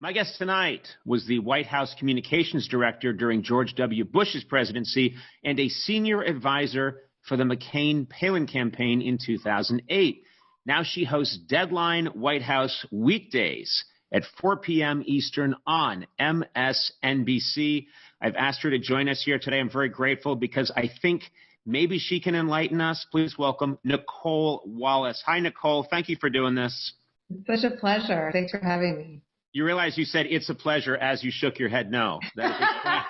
My guest tonight was the White House Communications Director during George W. Bush's presidency and a senior advisor for the McCain-Palin campaign in 2008. Now she hosts Deadline White House weekdays at 4 p.m. Eastern on MSNBC. I've asked her to join us here today. I'm very grateful because I think maybe she can enlighten us. Please welcome Nicolle Wallace. Hi, Nicolle. Thank you for doing this. It's such a pleasure. Thanks for having me. You realize you said it's a pleasure as you shook your head no. I'm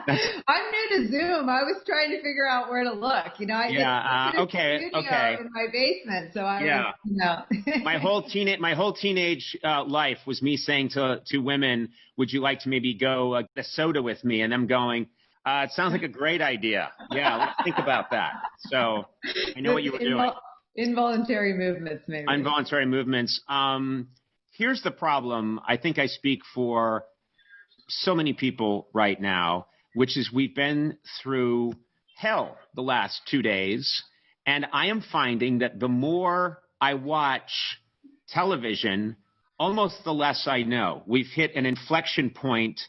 new to Zoom. I was trying to figure out where to look. Okay. In my basement, so I my whole teenage life was me saying to women, "Would you like to maybe go get a soda with me?" And them going, "It sounds like a great idea. Yeah, let's think about that." So I know what you were doing. Involuntary movements, maybe. Involuntary movements. Here's the problem. I think I speak for so many people right now, which is we've been through hell the last 2 days, and I am finding that the more I watch television, almost the less I know. We've hit an inflection point.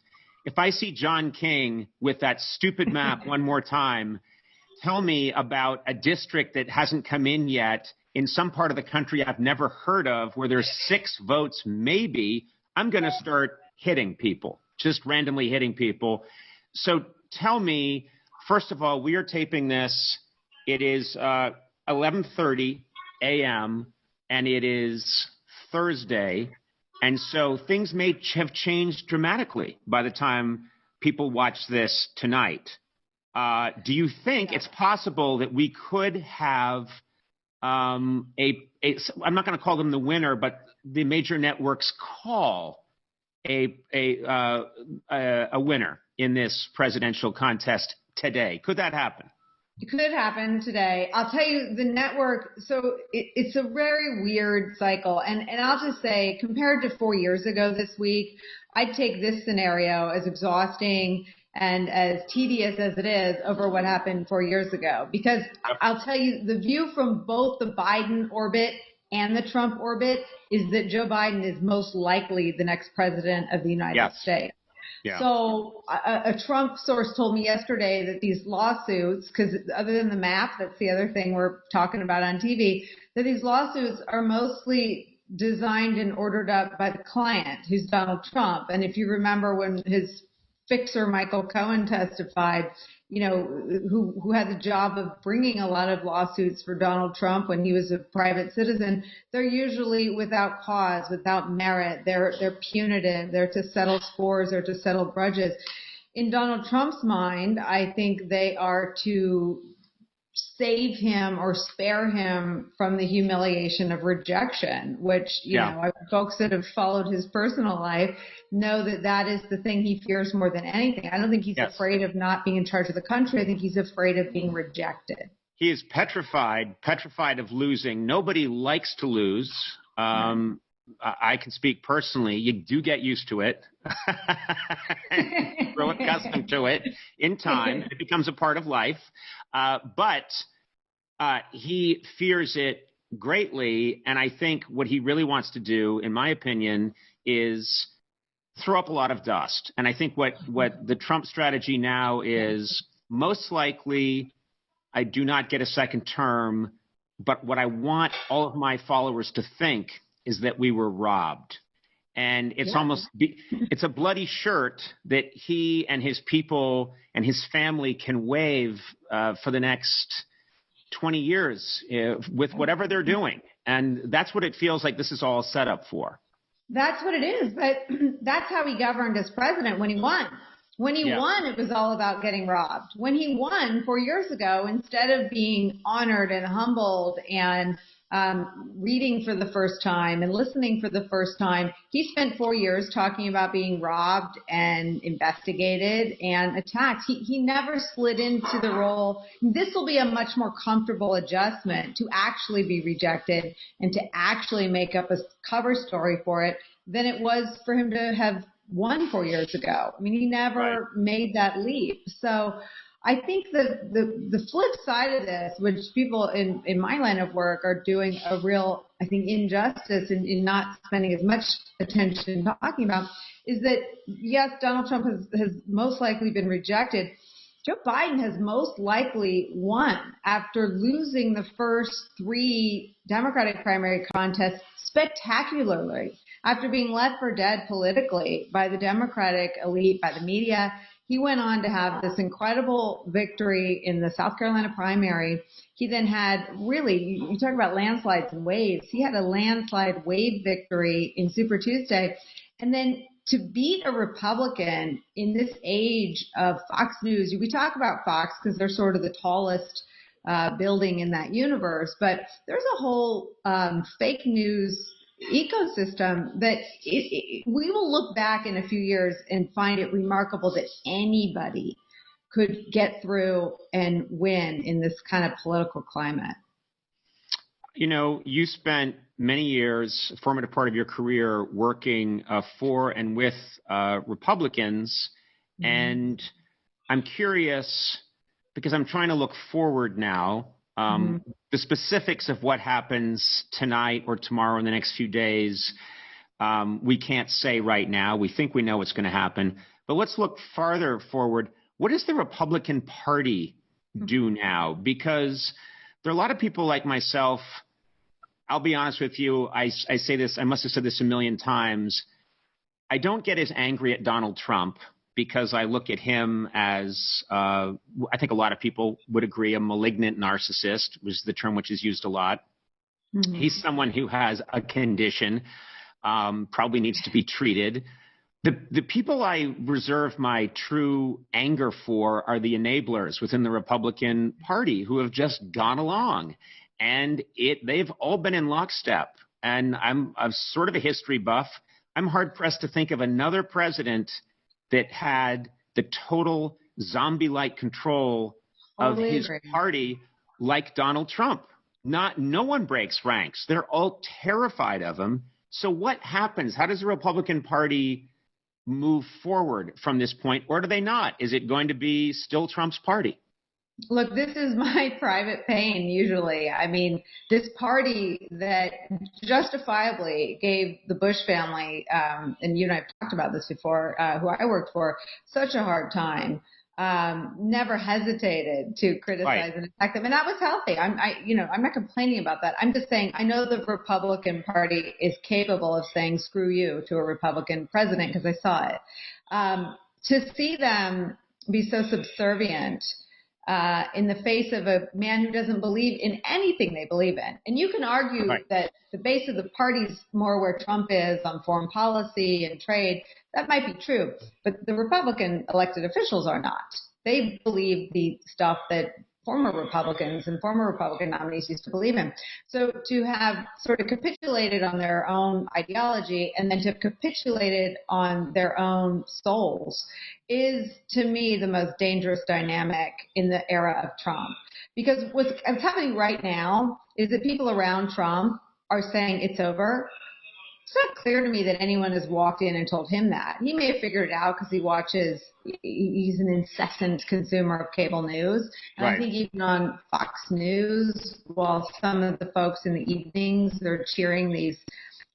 If I see John King with that stupid map one more time, tell me about a district that hasn't come in yet in some part of the country I've never heard of where there's 6 votes maybe, I'm going to start hitting people, just randomly hitting people. So tell me, first of all, we are taping this. It is 11:30 a.m. and it is Thursday. And so things may have changed dramatically by the time people watch this tonight. Do you think it's possible that we could have I'm not going to call them the winner, but the major networks call a winner in this presidential contest today? Could that happen? It could happen today. I'll tell you, the network, so it's a very weird cycle. And I'll just say, compared to 4 years ago this week, I'd take this scenario as exhausting and as tedious as it is over what happened 4 years ago. Because I'll tell you, the view from both the Biden orbit and the Trump orbit is that Joe Biden is most likely the next president of the United States. Yeah. So a Trump source told me yesterday that these lawsuits, because other than the map, that's the other thing we're talking about on TV, that these lawsuits are mostly designed and ordered up by the client, who's Donald Trump. And if you remember when his fixer Michael Cohen testified, who had the job of bringing a lot of lawsuits for Donald Trump when he was a private citizen, they're usually without cause, without merit. They're punitive. They're to settle scores or to settle grudges. In Donald Trump's mind, I think they are to save him or spare him from the humiliation of rejection, which, folks that have followed his personal life know that is the thing he fears more than anything. I don't think he's afraid of not being in charge of the country. I think he's afraid of being rejected. He is petrified of losing. Nobody likes to lose. I can speak personally. You do get used to it. Grow accustomed to it in time. It becomes a part of life. But he fears it greatly. And I think what he really wants to do, in my opinion, is throw up a lot of dust. And I think what the Trump strategy now is, most likely I do not get a second term. But what I want all of my followers to think is that we were robbed. And it's it's a bloody shirt that he and his people and his family can wave for the next 20 years with whatever they're doing. And that's what it feels like this is all set up for. That's what it is. But that's how he governed as president when he won. When he won, it was all about getting robbed. When he won 4 years ago, instead of being honored and humbled and reading for the first time and listening for the first time, he spent 4 years talking about being robbed and investigated and attacked. He never slid into the role. This will be a much more comfortable adjustment to actually be rejected and to actually make up a cover story for it than it was for him to have won 4 years ago. I mean, he never made that leap. So I think that the flip side of this, which people in my line of work are doing a real, I think, injustice in not spending as much attention talking about, is that, yes, Donald Trump has most likely been rejected. Joe Biden has most likely won after losing the first 3 Democratic primary contests spectacularly, after being left for dead politically by the Democratic elite, by the media. He went on to have this incredible victory in the South Carolina primary. He then had really, you talk about landslides and waves. He had a landslide wave victory in Super Tuesday. And then to beat a Republican in this age of Fox News, we talk about Fox because they're sort of the tallest building in that universe, but there's a whole fake news ecosystem that we will look back in a few years and find it remarkable that anybody could get through and win in this kind of political climate. You know, you spent many years, a formative part of your career, working for and with Republicans. Mm-hmm. And I'm curious, because I'm trying to look forward now, the specifics of what happens tonight or tomorrow in the next few days, we can't say right now. We think we know what's going to happen. But let's look farther forward. What does the Republican Party do now? Because there are a lot of people like myself. I'll be honest with you. I say this, I must have said this a million times. I don't get as angry at Donald Trump because I look at him as, I think a lot of people would agree, a malignant narcissist was the term which is used a lot. Mm-hmm. He's someone who has a condition, probably needs to be treated. The people I reserve my true anger for are the enablers within the Republican Party who have just gone along. And they've all been in lockstep. And I'm sort of a history buff. I'm hard-pressed to think of another president that had the total zombie-like control of his party like Donald Trump. No one breaks ranks. They're all terrified of him. So what happens? How does the Republican Party move forward from this point, or do they not? Is it going to be still Trump's party? Look, this is my private pain usually. I mean, this party that justifiably gave the Bush family, and you and I have talked about this before, who I worked for, such a hard time, never hesitated to criticize and attack them. And that was healthy. I'm not complaining about that. I'm just saying I know the Republican Party is capable of saying screw you to a Republican president because I saw it. To see them be so subservient in the face of a man who doesn't believe in anything they believe in. And you can argue that the base of the party's more where Trump is on foreign policy and trade. That might be true, but the Republican elected officials are not. They believe the stuff that former Republicans and former Republican nominees used to believe in. So to have sort of capitulated on their own ideology and then to have capitulated on their own souls is, to me, the most dangerous dynamic in the era of Trump. Because what's happening right now is that people around Trump are saying it's over. It's not clear to me that anyone has walked in and told him that. He may have figured it out because he's an incessant consumer of cable news. And I think even on Fox News, while some of the folks in the evenings, they're cheering these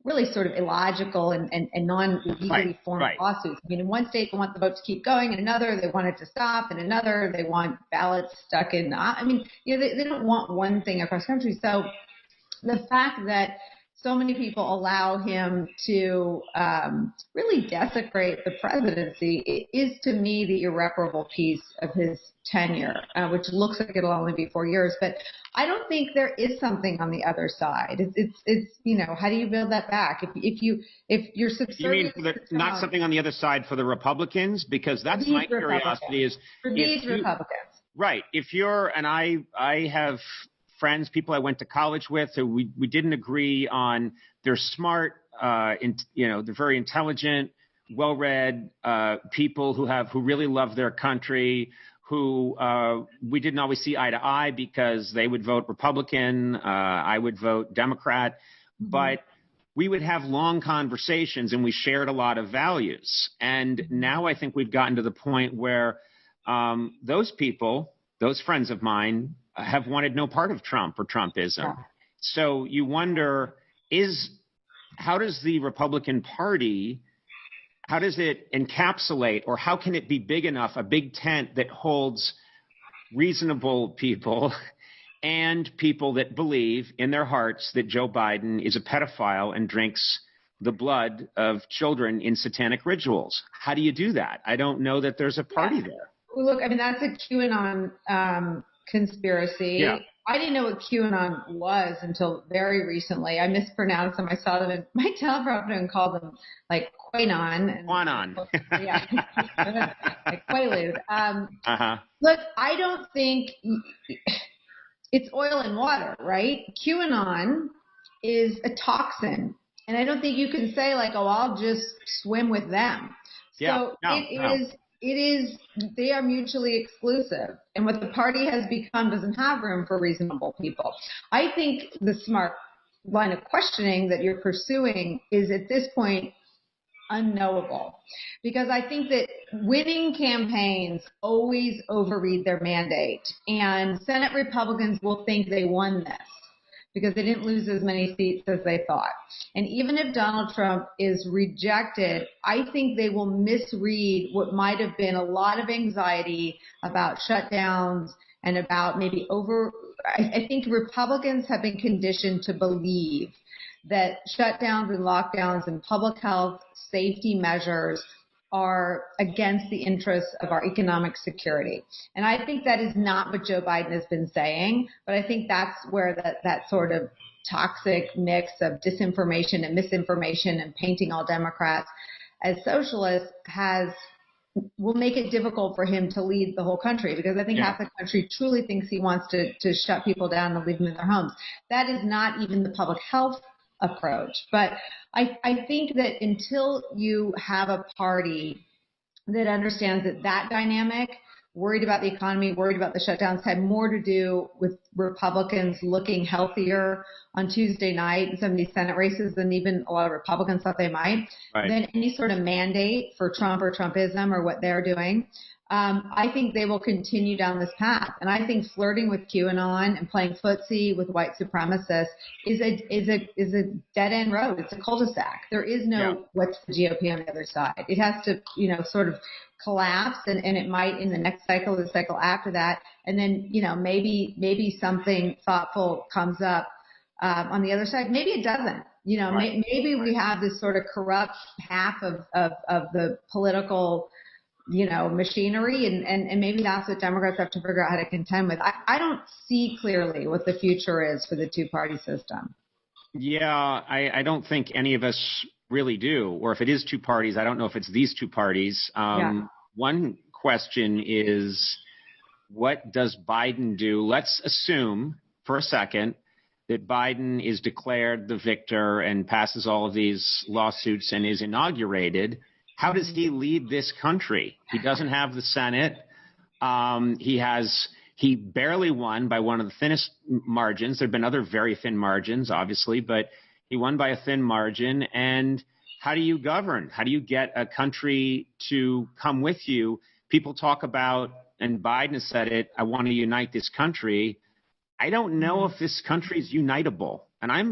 really sort of illogical and non-legally formed lawsuits. I mean, in one state, they want the vote to keep going. In another, they want it to stop. In another, they want ballots stuck in. I mean, they don't want one thing across the country. So the fact that so many people allow him to really desecrate the presidency is, to me, the irreparable piece of his tenure, which looks like it'll only be 4 years. But I don't think there is something on the other side. It's how do you build that back? If you're subservient, you mean not something on the other side for the Republicans? Because that's my curiosity is for these Republicans, right? If you're and I have friends, people I went to college with, who we didn't agree on. They're smart, they're very intelligent, well-read people who really love their country, who we didn't always see eye to eye because they would vote Republican, I would vote Democrat, but we would have long conversations and we shared a lot of values. And now I think we've gotten to the point where those people, those friends of mine, have wanted no part of Trump or Trumpism. Yeah. So you wonder, how does the Republican Party, how does it encapsulate, or how can it be big enough, a big tent that holds reasonable people and people that believe in their hearts that Joe Biden is a pedophile and drinks the blood of children in satanic rituals? How do you do that? I don't know that there's a party there. Well, look, I mean, that's a QAnon conspiracy. Yeah. I didn't know what QAnon was until very recently. I mispronounced them. I saw them in my teleprompter and called them like Quanon. Quanon. Yeah, like Quaalude. Uh-huh. Look, I don't think it's oil and water, right? QAnon is a toxin. And I don't think you can say like, oh, I'll just swim with them. Yeah. So they are mutually exclusive. And what the party has become doesn't have room for reasonable people. I think the smart line of questioning that you're pursuing is at this point unknowable, because I think that winning campaigns always overread their mandate, and Senate Republicans will think they won this because they didn't lose as many seats as they thought. And even if Donald Trump is rejected, I think they will misread what might have been a lot of anxiety about shutdowns and about maybe I think Republicans have been conditioned to believe that shutdowns and lockdowns and public health safety measures are against the interests of our economic security. And I think that is not what Joe Biden has been saying, but I think that's where that sort of toxic mix of disinformation and misinformation and painting all Democrats as socialists will make it difficult for him to lead the whole country, because I think half the country truly thinks he wants to shut people down and leave them in their homes. That is not even the public health approach. But I think that until you have a party that understands that dynamic, worried about the economy, worried about the shutdowns, had more to do with Republicans looking healthier on Tuesday night in some of these Senate races than even a lot of Republicans thought they might, than any sort of mandate for Trump or Trumpism or what they're doing. I think they will continue down this path. And I think flirting with QAnon and playing footsie with white supremacists is a dead end road. It's a cul-de-sac. There is no what's the GOP on the other side. It has to, sort of collapse, and it might in the next cycle, the cycle after that. And then, maybe something thoughtful comes up on the other side. Maybe it doesn't. Maybe we have this sort of corrupt half of the political machinery, and maybe that's what Democrats have to figure out how to contend with. I don't see clearly what the future is for the two-party system. Yeah, I don't think any of us really do. Or if it is two parties, I don't know if it's these two parties. One question is, what does Biden do? Let's assume for a second that Biden is declared the victor and passes all of these lawsuits and is inaugurated. How does he lead this country? He doesn't have the Senate. He barely won by one of the thinnest margins. There have been other very thin margins, obviously, but he won by a thin margin. And how do you govern? How do you get a country to come with you? People talk about, and Biden has said it, I want to unite this country. I don't know if this country is unitable. And I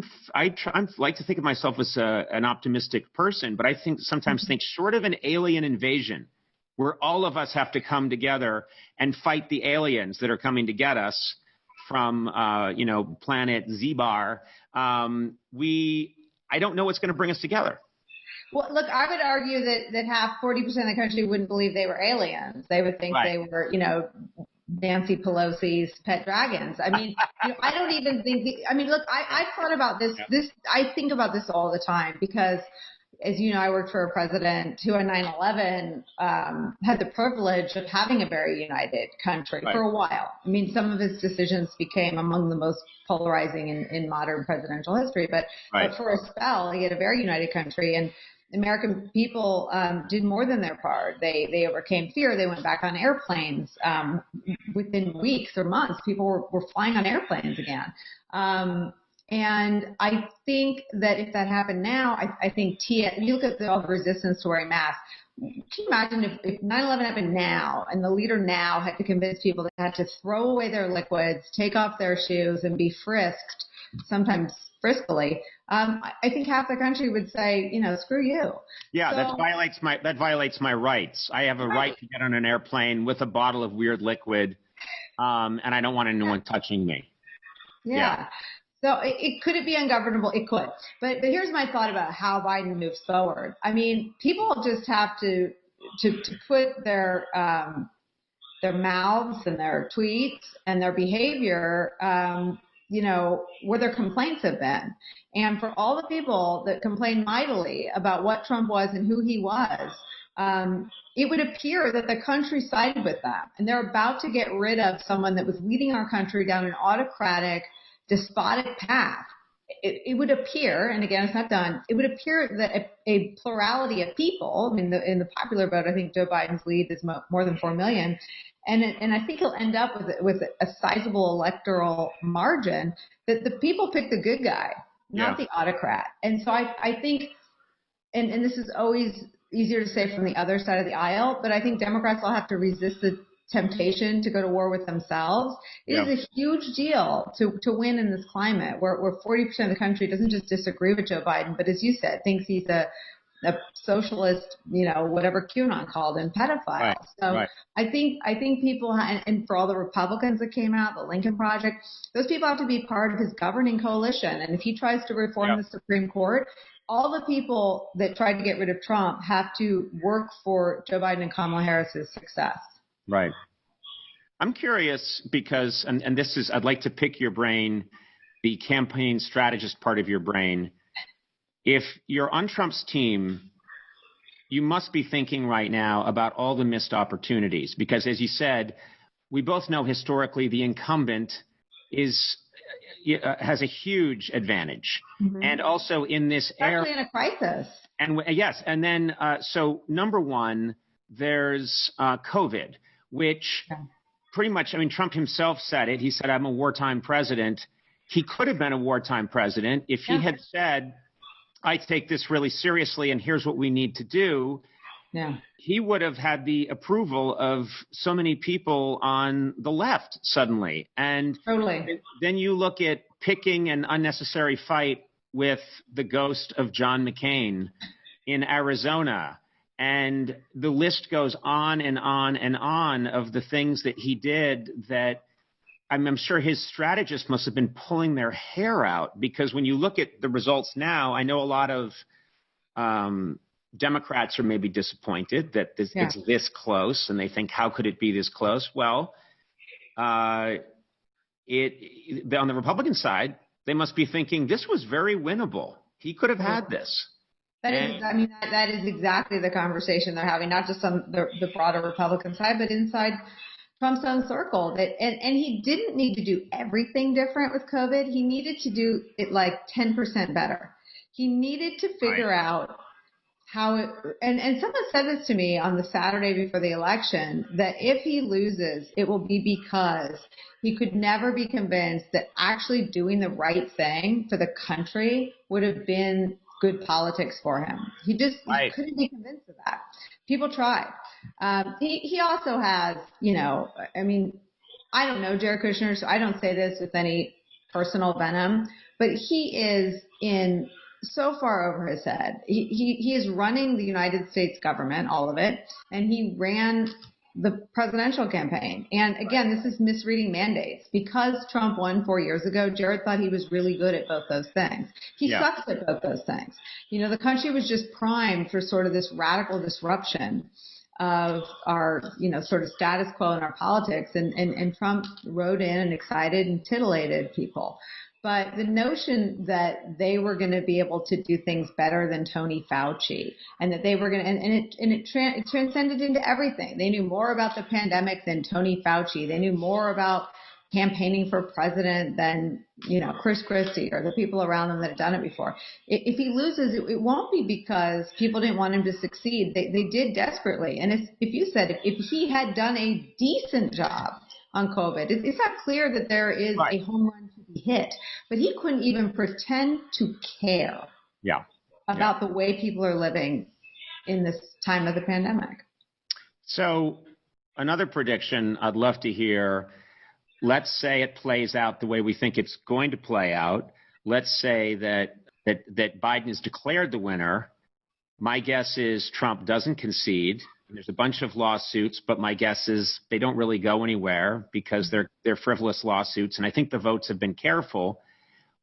like to think of myself as an optimistic person, but I sometimes think short of an alien invasion, where all of us have to come together and fight the aliens that are coming to get us from, planet Z-Bar, I don't know what's going to bring us together. Well, look, I would argue that 40% of the country wouldn't believe they were aliens. They would think they were, Nancy Pelosi's pet dragons. I mean, I don't even think look, I thought about this. I think about this all the time because, as you know, I worked for a president who on 9/11 had the privilege of having a very united country for a while. I mean, some of his decisions became among the most polarizing in modern presidential history, but for a spell, he had a very united country, and American people did more than their part. They overcame fear. They went back on airplanes within weeks or months. People were flying on airplanes again. And I think that if that happened now, I think you look at all the resistance to wearing masks. Can you imagine if 9/11 happened now and the leader now had to convince people they had to throw away their liquids, take off their shoes, and be frisked, sometimes friskily? I think half the country would say, screw you. Yeah, So, that violates my rights. I have a right to get on an airplane with a bottle of weird liquid, and I don't want anyone touching me. Yeah. So could it be ungovernable? It could. But here's my thought about how Biden moves forward. I mean, people just have to put their mouths and their tweets and their behavior, where their complaints have been. And for all the people that complain mightily about what Trump was and who he was, it would appear that the country sided with them. And they're about to get rid of someone that was leading our country down an autocratic, despotic path. It would appear, and again, it's not done, it would appear that a plurality of people, in the popular vote, I think Joe Biden's lead is more than 4 million, and I think he'll end up with a sizable electoral margin, that the people pick the good guy, not the autocrat. And so I think, and this is always easier to say from the other side of the aisle, but I think Democrats will have to resist the temptation to go to war with themselves. It is a huge deal to win in this climate where 40% of the country doesn't just disagree with Joe Biden, but as you said, thinks he's a socialist, whatever QAnon called, and pedophile. Right, so right. I think people, and for all the Republicans that came out, the Lincoln Project, those people have to be part of his governing coalition. And if he tries to reform the Supreme Court, all the people that tried to get rid of Trump have to work for Joe Biden and Kamala Harris's success. Right. I'm curious because, and this is, I'd like to pick your brain, the campaign strategist part of your brain. If you're on Trump's team, you must be thinking right now about all the missed opportunities because, as you said, we both know historically the incumbent has a huge advantage. Mm-hmm. And also in this especially in a crisis. And yes. And then, so number one, there's COVID, which pretty much, Trump himself said it. He said, I'm a wartime president. He could have been a wartime president if he had said, I take this really seriously and here's what we need to do. Yeah. He would have had the approval of so many people on the left suddenly. And totally. Then you look at picking an unnecessary fight with the ghost of John McCain in Arizona. And the list goes on and on and on of the things that he did that I'm sure his strategists must have been pulling their hair out, because when you look at the results now, I know a lot of Democrats are maybe disappointed that it's this close, and they think, how could it be this close? Well, on the Republican side, they must be thinking this was very winnable. He could have had this. That is exactly the conversation they're having, not just on the broader Republican side, but inside Trump's own circle. And he didn't need to do everything different with COVID. He needed to do it like 10% better. He needed to figure out how it, and someone said this to me on the Saturday before the election, that if he loses, it will be because he could never be convinced that actually doing the right thing for the country would have been good politics for him. He couldn't be convinced of that. People tried. He also has, I don't know Jared Kushner, so I don't say this with any personal venom, but he is in so far over his head. He is running the United States government, all of it, and he ran the presidential campaign. And again, this is misreading mandates. Because Trump won 4 years ago, Jared thought he was really good at both those things. He sucks at both those things. The country was just primed for sort of this radical disruption of our, sort of status quo in our politics. And Trump rode in and excited and titillated people. But the notion that they were going to be able to do things better than Tony Fauci, and that they were going to, it transcended into everything. They knew more about the pandemic than Tony Fauci. They knew more about campaigning for president than, Chris Christie or the people around them that had done it before. If he loses, it won't be because people didn't want him to succeed. They did desperately. And if you said, if he had done a decent job on COVID, it's not clear that there is a home run to be he hit, but he couldn't even pretend to care about the way people are living in this time of the pandemic. So another prediction I'd love to hear. Let's say it plays out the way we think it's going to play out. Let's say that Biden is declared the winner. My guess is Trump doesn't concede. There's a bunch of lawsuits, but my guess is they don't really go anywhere because they're frivolous lawsuits. And I think the votes have been careful.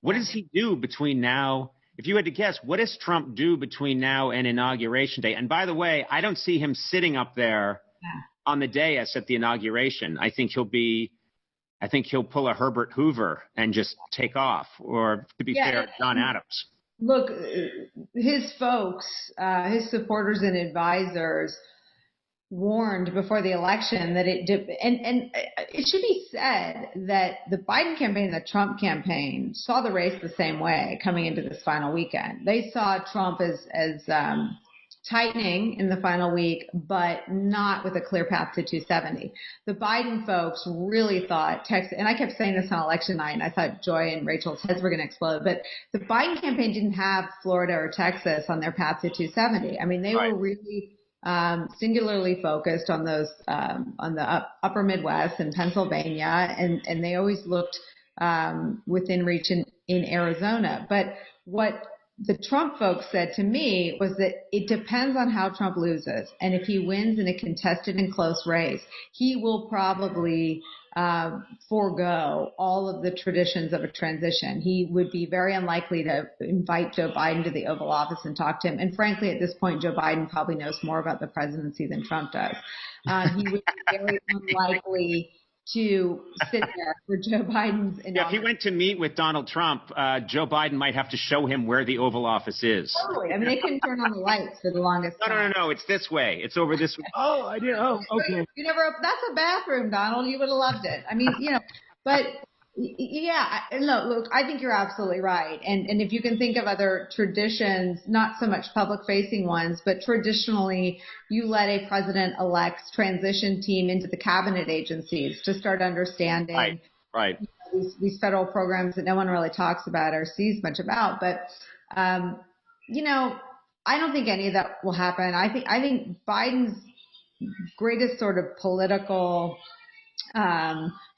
What does he do between now? If you had to guess, what does Trump do between now and Inauguration Day? And by the way, I don't see him sitting up there on the dais at the inauguration. I think he'll pull a Herbert Hoover and just take off, or to be fair, John Adams. Look, his folks, his supporters and advisors warned before the election that it should be said that the Biden campaign and the Trump campaign saw the race the same way coming into this final weekend. They saw Trump as tightening in the final week, but not with a clear path to 270. The Biden folks really thought Texas, and I kept saying this on election night, and I thought Joy and Rachel's heads were going to explode, but the Biden campaign didn't have Florida or Texas on their path to 270. I mean, they were really singularly focused on those, on the upper Midwest and Pennsylvania, and they always looked within reach in Arizona. But what the Trump folks said to me was that it depends on how Trump loses. And if he wins in a contested and close race, he will probably forego all of the traditions of a transition. He would be very unlikely to invite Joe Biden to the Oval Office and talk to him. And frankly, at this point, Joe Biden probably knows more about the presidency than Trump does. He would be very unlikely to sit there for Joe Biden's inauguration. Yeah, if he went to meet with Donald Trump, Joe Biden might have to show him where the Oval Office is. Totally. I mean, they couldn't turn on the lights for the longest time. No. It's this way. It's over this way. Oh, I did. Oh, okay. You never. That's a bathroom, Donald. You would have loved it. I mean, but yeah. No, look, I think you're absolutely right. And if you can think of other traditions, not so much public-facing ones, but traditionally, you let a president-elect's transition team into the cabinet agencies to start understanding right. These federal programs that no one really talks about or sees much about. But I don't think any of that will happen. I think Biden's greatest sort of political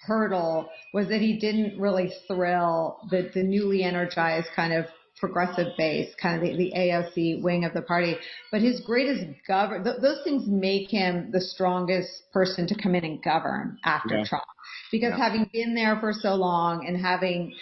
hurdle was that he didn't really thrill the newly energized kind of progressive base, kind of the AOC wing of the party. But his greatest those things make him the strongest person to come in and govern after Trump. Because having been there for so long and having,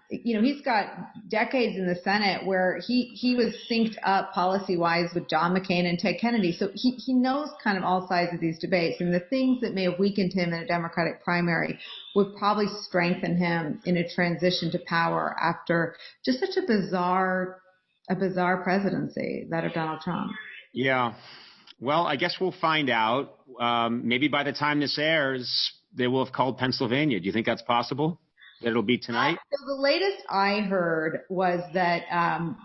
he's got decades in the Senate where he was synced up policy-wise with John McCain and Ted Kennedy. So he knows kind of all sides of these debates. And the things that may have weakened him in a Democratic primary would probably strengthen him in a transition to power after just such a bizarre presidency, that of Donald Trump. Yeah. Well, I guess we'll find out. Maybe by the time this airs, they will have called Pennsylvania. Do you think that's possible? That it'll be tonight? So the latest I heard was that, and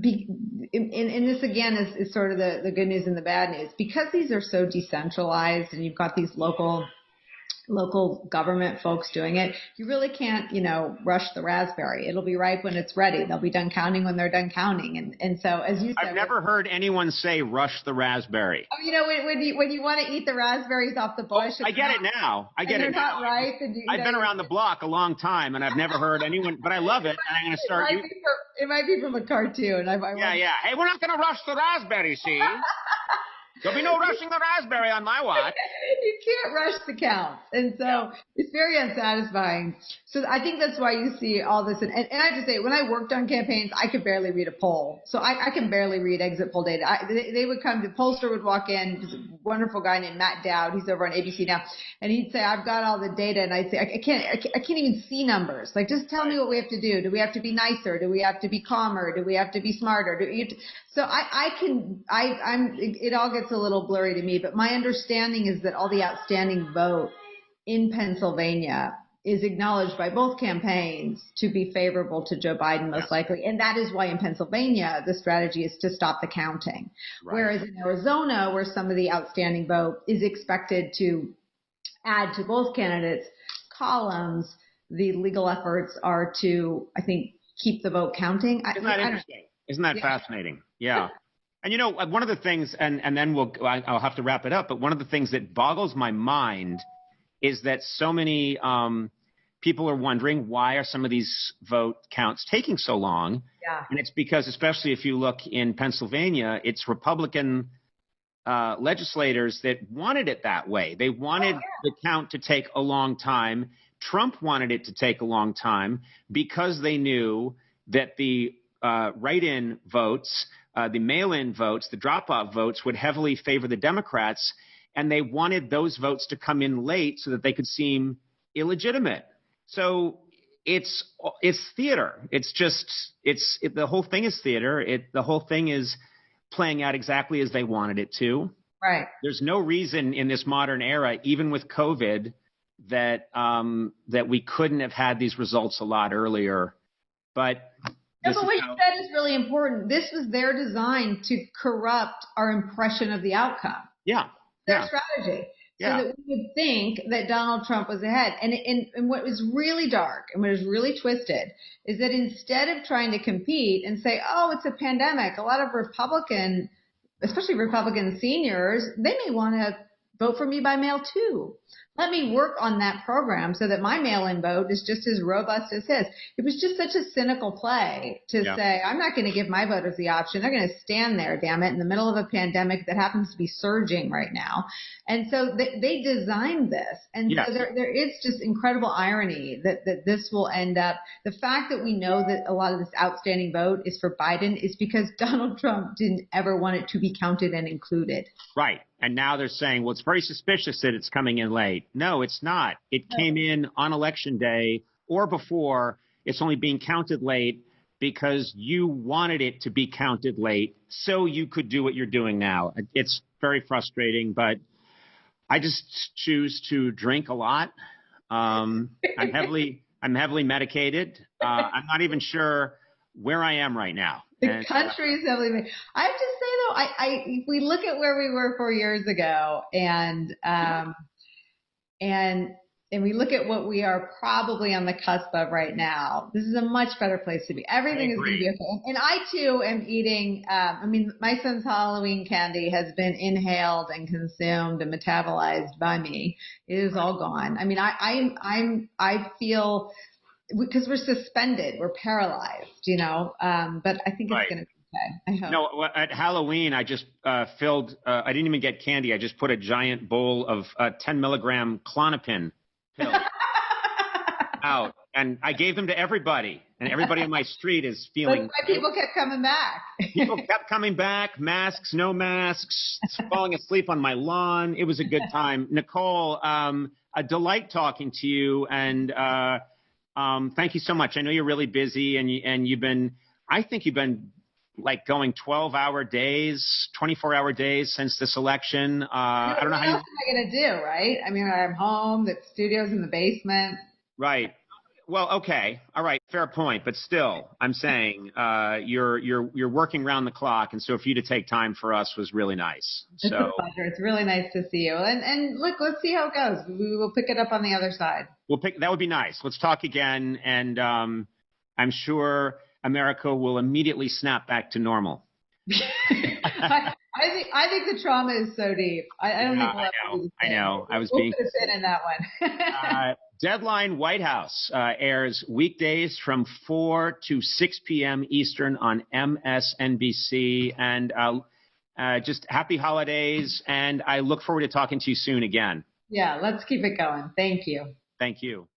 this again is sort of the good news and the bad news, because these are so decentralized and you've got these local government folks doing it, you really can't, rush the raspberry. It'll be ripe when it's ready. They'll be done counting when they're done counting. And so, as you said, I've never heard anyone say rush the raspberry. When you want to eat the raspberries off the bush. I get it now. I get it now. Not ripe. I've been around the block a long time, and I've never heard anyone, but I love it. And I'm going to start. It might be from a cartoon. Yeah. Hey, we're not going to rush the raspberry, see? There'll be no rushing the raspberry on my watch. You can't rush the counts. And so it's very unsatisfying. So I think that's why you see all this. And I have to say, when I worked on campaigns, I could barely read a poll. So I can barely read exit poll data. They would come, the pollster would walk in, this wonderful guy named Matt Dowd. He's over on ABC now. And he'd say, I've got all the data. And I'd say, I can't even see numbers. Like, just tell me what we have to do. Do we have to be nicer? Do we have to be calmer? Do we have to be smarter? So it all gets a little blurry to me, but my understanding is that all the outstanding vote in Pennsylvania is acknowledged by both campaigns to be favorable to Joe Biden, most likely. And that is why in Pennsylvania, the strategy is to stop the counting. Right. Whereas in Arizona, where some of the outstanding vote is expected to add to both candidates' columns, the legal efforts are to, I think, keep the vote counting. Isn't that interesting? Isn't that fascinating? Yeah. And you know, one of the things, and then I'll have to wrap it up, but one of the things that boggles my mind is that so many people are wondering, why are some of these vote counts taking so long? Yeah. And it's because, especially if you look in Pennsylvania, it's Republican legislators that wanted it that way. They wanted the count to take a long time. Trump wanted it to take a long time because they knew that the write-in votes, the mail-in votes, the drop-off votes would heavily favor the Democrats, and they wanted those votes to come in late so that they could seem illegitimate. So it's theater. It's just the whole thing is theater. The whole thing is playing out exactly as they wanted it to. Right. There's no reason in this modern era, even with COVID, that we couldn't have had these results a lot earlier. But what you said is really important. This was their design to corrupt our impression of the outcome. Yeah. Their strategy. So that we would think that Donald Trump was ahead. And what was really dark and what was really twisted is that instead of trying to compete and say, oh, it's a pandemic, a lot of Republican, especially Republican seniors, they may want to vote for me by mail too. Let me work on that program so that my mail-in vote is just as robust as his. It was just such a cynical play to say, I'm not going to give my voters the option. They're going to stand there, damn it, in the middle of a pandemic that happens to be surging right now. And so they designed this. And so there is just incredible irony that this will end up. The fact that we know that a lot of this outstanding vote is for Biden is because Donald Trump didn't ever want it to be counted and included. Right. And now they're saying, well, it's very suspicious that it's coming in late. No, it's not. It came in on election day or before. It's only being counted late because you wanted it to be counted late so you could do what you're doing now. It's very frustrating, but I just choose to drink a lot. I'm heavily medicated. I'm not even sure where I am right now. The country is heavily medicated. I have to say though, if we look at where we were 4 years ago, and we look at what we are probably on the cusp of right now, this is a much better place to be. Everything is going to be okay. And I too am eating. My son's Halloween candy has been inhaled and consumed and metabolized by me. It is all gone. I mean, I feel, because we're suspended, we're paralyzed, but I think it's going to be okay. I hope. No, at Halloween, I just filled, I didn't even get candy. I just put a giant bowl of 10 milligram Klonopin pills out, and I gave them to everybody. And everybody on my street is feeling. That's why people kept coming back. People kept coming back, masks, no masks, falling asleep on my lawn. It was a good time. Nicole, a delight talking to you, and thank you so much. I know you're really busy, and you've been like going 12-hour days, 24-hour days since this election. I don't know how. What else am I going to do, right? I mean, I'm home. The studio's in the basement. Right. Well, okay. All right. Fair point. But still, I'm saying you're working round the clock. And so for you to take time for us was really nice. It's a pleasure. It's really nice to see you. And look, let's see how it goes. We will pick it up on the other side. That would be nice. Let's talk again. And I'm sure America will immediately snap back to normal. I think the trauma is so deep. I don't think I know. I was being fit in that one. Deadline White House airs weekdays from 4 to 6 p.m. Eastern on MSNBC. And just happy holidays. And I look forward to talking to you soon again. Yeah, let's keep it going. Thank you. Thank you.